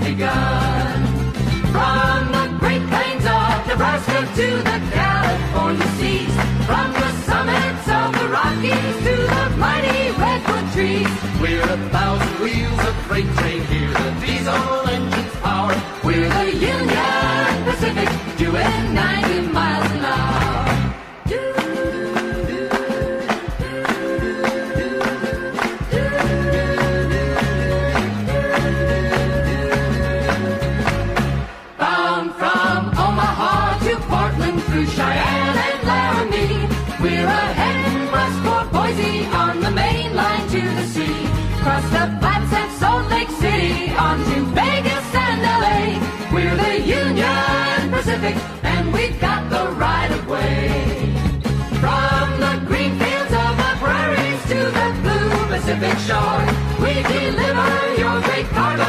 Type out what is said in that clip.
begun. From the Great Plains of Nebraska to the California seas, from the summits of the Rockies to the mighty redwood trees, we're 1,000 wheels of freight train here, the diesel engine's power. We're the Union Pacific, doing 90 miles an hour. Bound from Omaha to Portland through Cheyenne and Laramie, we're heading west for Boise on the main line to the sea. Cross the Flats at Salt Lake City on to Vegas and LA. We're the Union Pacific and we've got the right of way. From the green fields of the prairies to the blue Pacific shore, we deliver your great cargo